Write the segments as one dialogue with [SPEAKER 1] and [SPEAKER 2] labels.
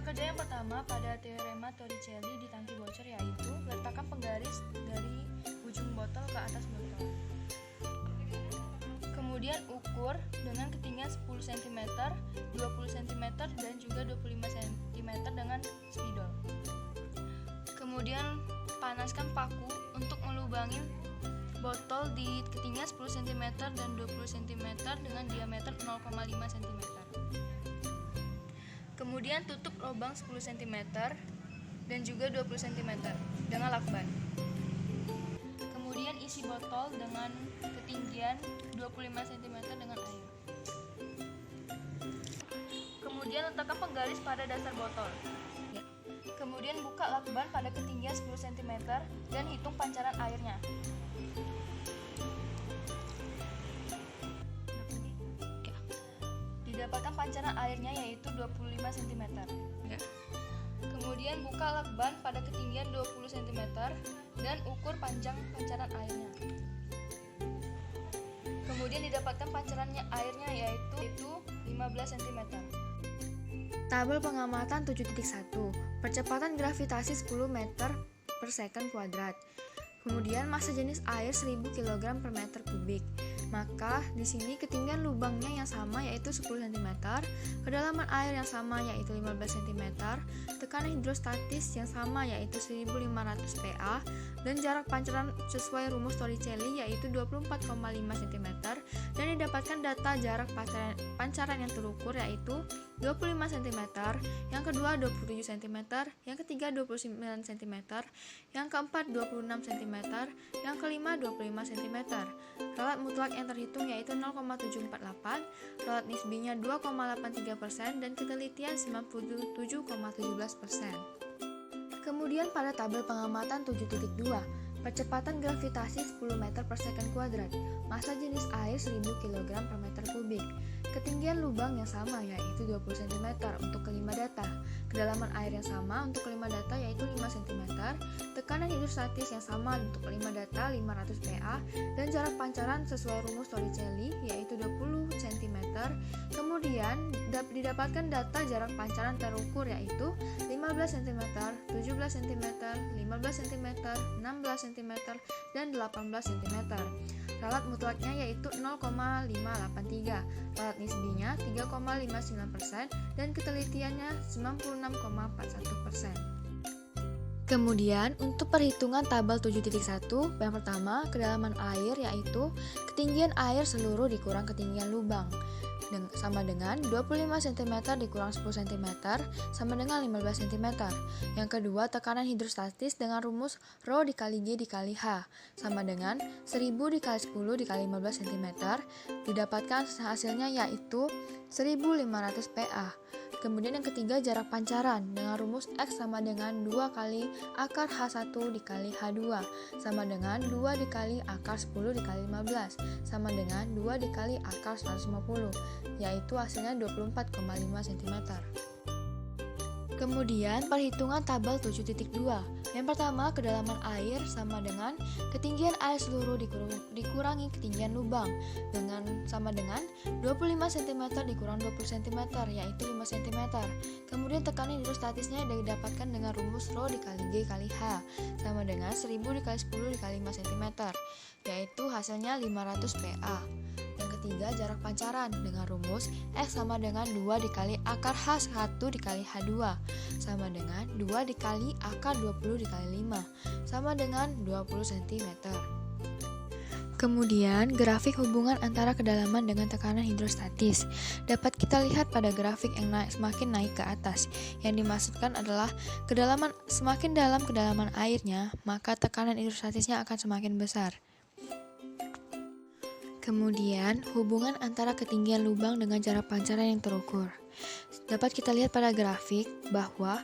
[SPEAKER 1] Kerja yang pertama pada teorema Torricelli di tangki bocor yaitu letakkan penggaris dari ujung botol ke atas botol. Kemudian ukur dengan ketinggian 10 cm, 20 cm, dan juga 25 cm dengan spidol. Kemudian panaskan paku untuk melubangi botol di ketinggian 10 cm dan 20 cm dengan diameter 0,5 cm. Kemudian tutup lubang 10 cm dan juga 20 cm dengan lakban. Kemudian isi botol dengan ketinggian 25 cm dengan air. Kemudian letakkan penggaris pada dasar botol. Kemudian buka lakban pada ketinggian 10 cm dan hitung pancaran airnya. Didapatkan pancaran airnya yaitu 25 cm. Kemudian buka lakban pada ketinggian 20 cm dan ukur panjang pancaran airnya. Kemudian didapatkan pancarannya airnya yaitu 15 cm. Tabel pengamatan 7.1. Percepatan gravitasi 10 meter per second kuadrat. Kemudian massa jenis air 1000 kg per meter kubik. Maka di sini ketinggian lubangnya yang sama yaitu 10 cm, kedalaman air yang sama yaitu 15 cm, tekanan hidrostatis yang sama yaitu 1500 Pa, dan jarak pancaran sesuai rumus Torricelli yaitu 24,5 cm, dan didapatkan data jarak pancaran yang terukur yaitu 25 cm, yang kedua 27 cm, yang ketiga 29 cm, yang keempat 26 cm, yang kelima 25 cm. Ralat mutlak yang terhitung yaitu 0,748, ralat nisbinya 2,83%, dan ketelitian 97,17%. Kemudian pada tabel pengamatan 7.2, percepatan gravitasi 10 meter per second kuadrat, massa jenis air 1000 kg per meter kubik, ketinggian lubang yang sama yaitu 20 cm untuk kelima data, kedalaman air yang sama untuk kelima data yaitu 5 cm, tekanan hidrostatis yang sama untuk kelima data 500 Pa, dan jarak pancaran sesuai rumus Torricelli yaitu 20 cm. Kemudian didapatkan data jarak pancaran terukur yaitu 15 cm, 17 cm, 15 cm, 16 cm, dan 18 cm. Ralat mutlaknya yaitu 0,583, ralat nisbinya 3,59%, dan ketelitiannya 96,41%. Kemudian untuk perhitungan tabel 7.1, yang pertama kedalaman air yaitu ketinggian air seluruh dikurang ketinggian lubang sama dengan 25 cm dikurang 10 cm sama dengan 15 cm. Yang kedua tekanan hidrostatis dengan rumus Rho dikali G dikali H sama dengan 1000 dikali 10 dikali 15 cm. Didapatkan hasilnya yaitu 1500 Pa. Kemudian yang ketiga jarak pancaran dengan rumus X sama dengan 2 kali akar H1 dikali H2 sama dengan 2 dikali akar 10 dikali 15 sama dengan 2 dikali akar 150, yaitu hasilnya 24,5 cm. Kemudian perhitungan tabel 7.2. Yang pertama kedalaman air sama dengan ketinggian air seluruh dikurangi ketinggian lubang sama dengan 25 cm dikurang 20 cm yaitu 5 cm. Kemudian tekanan hidrostatisnya didapatkan dengan rumus Rho dikali G kali H sama dengan 1000 dikali 10 dikali 5 cm yaitu hasilnya 500 Pa. Yang ketiga jarak pancaran dengan rumus X sama dengan 2 dikali akar H1 dikali H2 sama dengan 2 dikali akar 20 dikali 5 sama dengan 20 cm. Kemudian grafik hubungan antara kedalaman dengan tekanan hidrostatis dapat kita lihat pada grafik yang semakin naik ke atas. Yang dimaksudkan adalah semakin dalam kedalaman airnya, maka tekanan hidrostatisnya akan semakin besar. Kemudian, hubungan antara ketinggian lubang dengan jarak pancaran yang terukur. Dapat kita lihat pada grafik bahwa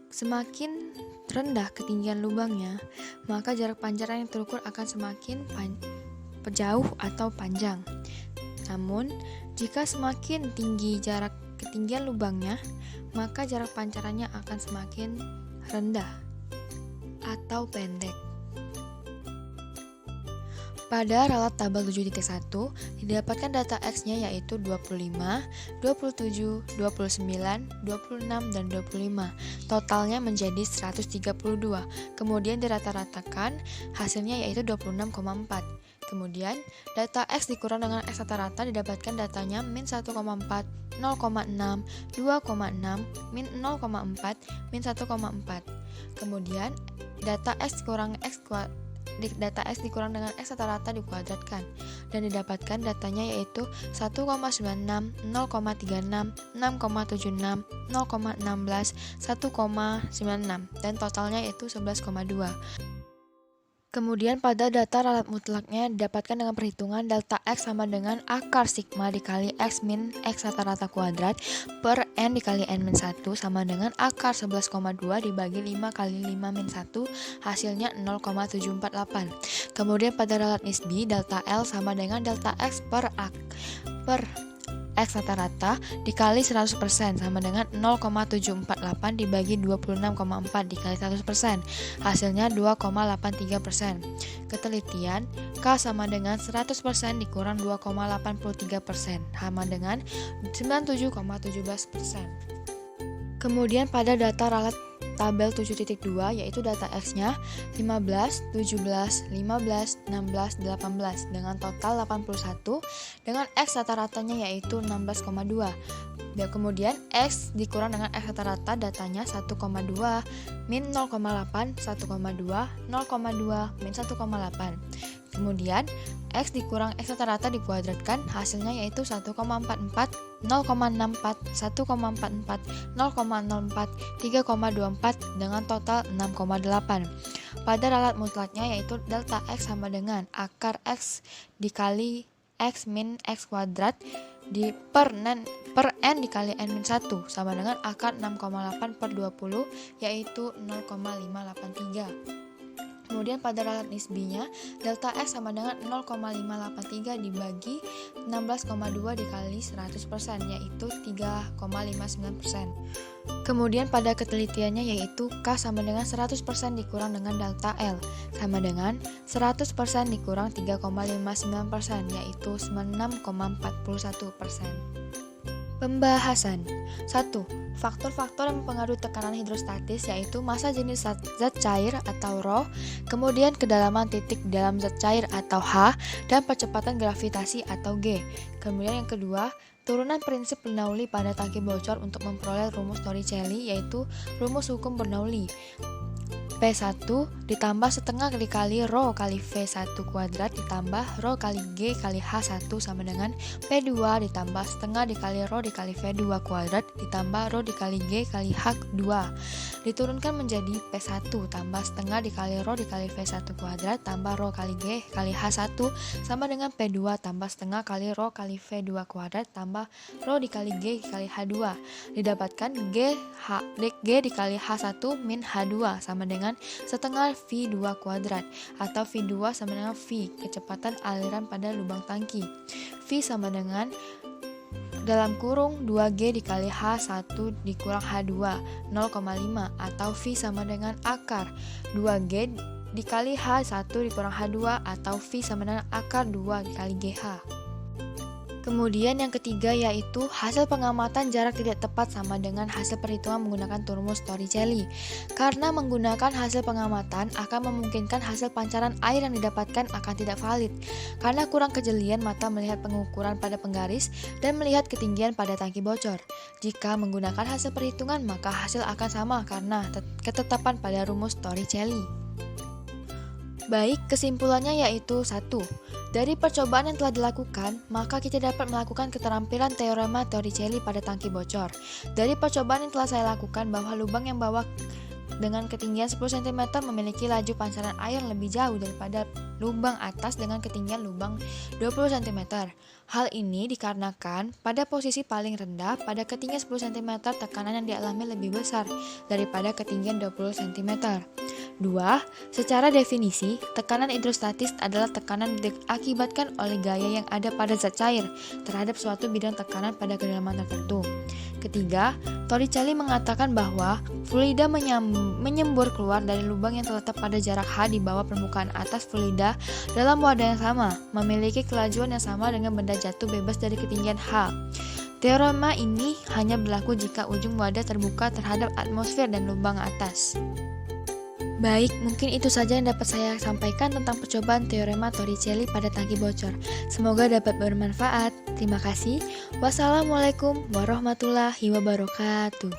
[SPEAKER 1] semakin rendah ketinggian lubangnya, maka jarak pancaran yang terukur akan semakin jauh atau panjang. Namun, jika semakin tinggi jarak ketinggian lubangnya, maka jarak pancarannya akan semakin rendah atau pendek. Pada ralat tabel 7.1 didapatkan data X-nya yaitu 25, 27, 29, 26, dan 25. Totalnya menjadi 132. Kemudian dirata-ratakan hasilnya yaitu 26,4. Kemudian data X dikurang dengan X rata-rata didapatkan datanya min 1,4, 0,6, 2,6, min 0,4, min 1,4. Kemudian data X dikurang dengan X rata-rata dikuadratkan dan didapatkan datanya yaitu 1,96, 0,36, 6,76, 0,16, 1,96 dan totalnya yaitu 11,2. Kemudian pada data ralat mutlaknya didapatkan dengan perhitungan delta X sama dengan akar sigma dikali X min X rata-rata kuadrat per N dikali N min 1 sama dengan akar 11,2 dibagi 5 kali 5 min 1 hasilnya 0,748. Kemudian pada ralat nisbi delta L sama dengan delta X per X rata-rata dikali 100% sama dengan 0,748 dibagi 26,4 dikali 100%. Hasilnya 2,83%. Ketelitian K sama dengan 100% dikurang 2,83% sama dengan 97,17%. Kemudian pada data ralat tabel 7.2 yaitu data X-nya 15, 17, 15, 16, 18 dengan total 81 dengan X rata-ratanya yaitu 16,2. Dan kemudian X dikurang dengan X rata-rata datanya 1,2 min 0,8, 1,2, 0,2 min 1,8. Kemudian X dikurang X rata-rata dikuadratkan hasilnya yaitu 1,44, 0,64, 1,44, 0,04, 3,24 dengan total 6,8. Pada ralat mutlaknya yaitu delta X sama dengan akar X dikali X min X kuadrat per N dikali N min 1 sama dengan akar 6,8 per 20 yaitu 0,583. Kemudian pada ralat nisbinya, delta X sama dengan 0,583 dibagi 16,2 dikali 100% yaitu 3,59%. Kemudian pada ketelitiannya yaitu K sama dengan 100% dikurang dengan delta L sama dengan 100% dikurang 3,59% yaitu 96,41%. Pembahasan 1. Faktor-faktor yang mempengaruhi tekanan hidrostatis yaitu massa jenis zat cair atau ρ, kemudian kedalaman titik dalam zat cair atau H, dan percepatan gravitasi atau G. Kemudian yang kedua, turunan prinsip Bernoulli pada tangki bocor untuk memperoleh rumus Torricelli yaitu rumus hukum Bernoulli. P1 ditambah setengah dikali ρ kali V1 kuadrat ditambah ρ kali G kali H1 sama dengan P2 ditambah setengah dikali ρ dikali V2 kuadrat ditambah ρ dikali G kali H2 diturunkan menjadi P1 tambah setengah dikali ρ dikali V1 kuadrat tambah ρ kali G kali H1 sama dengan P2 tambah setengah kali ρ kali V2 kuadrat tambah ρ dikali G kali H2 didapatkan G dikali H1 min H2 sama dengan setengah V2 kuadrat atau V2 sama dengan V, kecepatan aliran pada lubang tangki. V sama dengan dalam kurung 2G dikali H1 dikurang H2 0,5 atau V sama dengan akar 2G dikali H1 dikurang H2 atau V sama dengan akar 2 dikali GH. Kemudian yang ketiga yaitu hasil pengamatan jarak tidak tepat sama dengan hasil perhitungan menggunakan rumus Torricelli. Karena menggunakan hasil pengamatan akan memungkinkan hasil pancaran air yang didapatkan akan tidak valid. Karena kurang kejelian mata melihat pengukuran pada penggaris dan melihat ketinggian pada tangki bocor. Jika menggunakan hasil perhitungan maka hasil akan sama karena ketetapan pada rumus Torricelli. Baik, kesimpulannya yaitu 1. Dari percobaan yang telah dilakukan, maka kita dapat melakukan keterampilan teorema Torricelli pada tangki bocor. Dari percobaan yang telah saya lakukan bahwa lubang yang bawah dengan ketinggian 10 cm memiliki laju pancaran air lebih jauh daripada lubang atas dengan ketinggian lubang 20 cm. Hal ini dikarenakan pada posisi paling rendah pada ketinggian 10 cm tekanan yang dialami lebih besar daripada ketinggian 20 cm. 2. Secara definisi, tekanan hidrostatis adalah tekanan yang diakibatkan oleh gaya yang ada pada zat cair terhadap suatu bidang tekanan pada kedalaman tertentu. Ketiga, Torricelli mengatakan bahwa fluida menyembur keluar dari lubang yang terletak pada jarak h di bawah permukaan atas fluida dalam wadah yang sama, memiliki kelajuan yang sama dengan benda jatuh bebas dari ketinggian h. Teorema ini hanya berlaku jika ujung wadah terbuka terhadap atmosfer dan lubang atas. Baik, mungkin itu saja yang dapat saya sampaikan tentang percobaan teorema Torricelli pada tangki bocor. Semoga dapat bermanfaat. Terima kasih. Wassalamualaikum warahmatullahi wabarakatuh.